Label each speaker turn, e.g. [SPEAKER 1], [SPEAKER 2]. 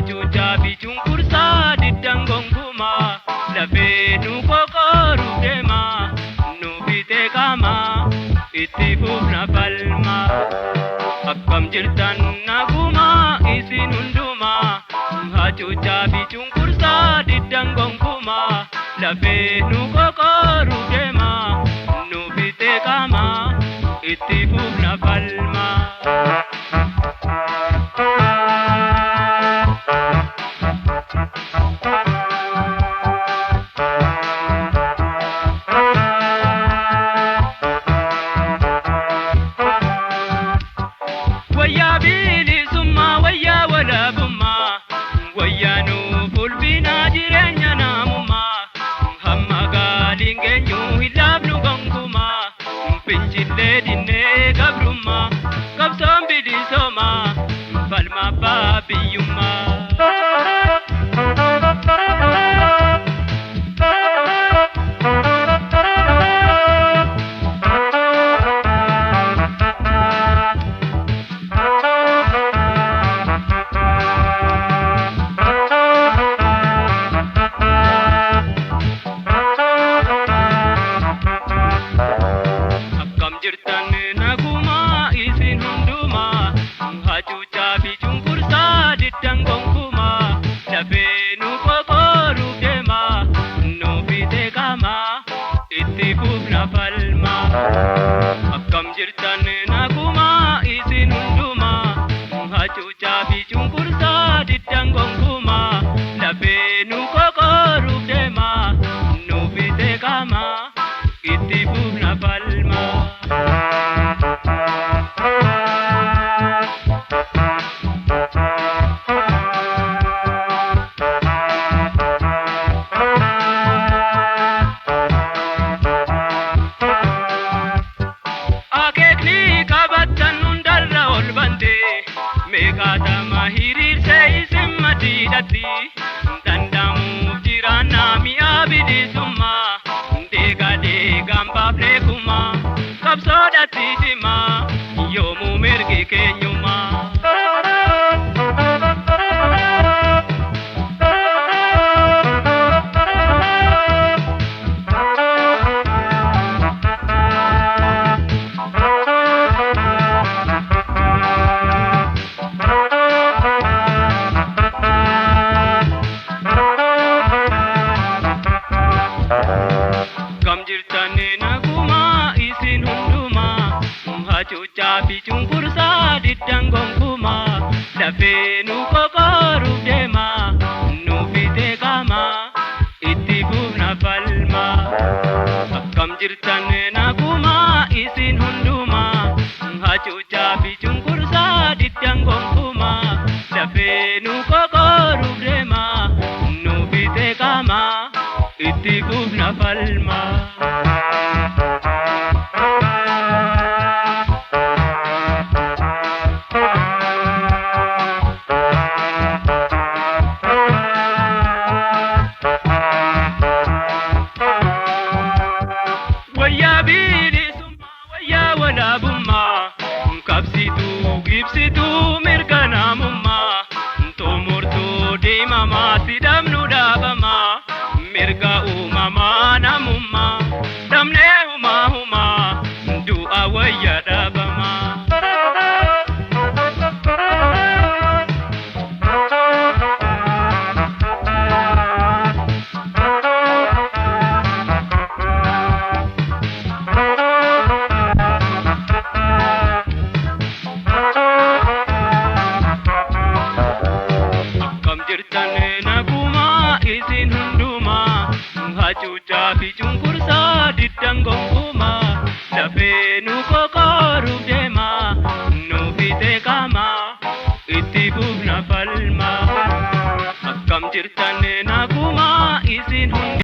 [SPEAKER 1] hacuucaa fi cunqursaa diddan gonkumaa lafee nu qoqooruu deemaa nu bitee qaamaa itti fufna falmaa akkam jirtan nagumaa isin hundumaa hacuucaa fi cunqursaa diddan gonkumaa lafee nu qoqooruu deemaa nu bitee qaamaa itti fufna falmaa. Wayyaa bilisummaa wayyaa walaabummaa wayyaa nuuf ulfinaa jireenya namummaa hamma gaaliin geenyuu hin laafnu gonkumaa fincillee dinnee gabrummaa qabsoon bilisoomaa falma abbaa biyyummaa. Jirtan nagumaa isin hundumaa hacuucaa fi cunqursaa diddan gonkumaa lafee nu qoqooruu deemaa nu bitee qaamaa itti fufna falmaa. Akkam jirtan nagumaa isin hundumaa hacuucaa fi cunqursaa diddan gonkumaa lafee nu qoqooruu deemaa nu bitee qaamaa itti fufna falmaa. Akeekni qabattan hundarra ol bantee meeqaatama hiriirsee isin madiidhatti danda'amuuf jiraannaa mi'aa bilisummaa deegaa deegaan baafnee kumaa qabsoodhatti cimaa yoomuu mirgi keenyummaa. Akkam jirtan nagumaa isin hundumaa hacuucaa fi cunqursaa diddan gonkumaa lafee nu qoqooruu deemaa nu bitee qaamaa itti fufna falmaa. Akkam jirtan nagumaa isin hundumaa hacuucaa fi cunqursaa diddan gonkumaa lafee nu qoqooruu deemaa nu bitee qaamaa itti fufna falmaa. Wayyaa bilisummaa wayyaa walaabummaa qabsituu gibsituu mirga namummaa xumurtuu deemamaa sidhamnu dhaabamaa mirga uumamaa namummaa dhabnee humaa du'a wayyaa dhaabamaa. Akkam jirtan nagumaa isin hundumaa hacuucaa fi cunqursaa diddan gonkumaa lafee nu qoqooruu deemaa nu bitee qaamaa itti fufna falmaa. Akkam jirtan nagumaa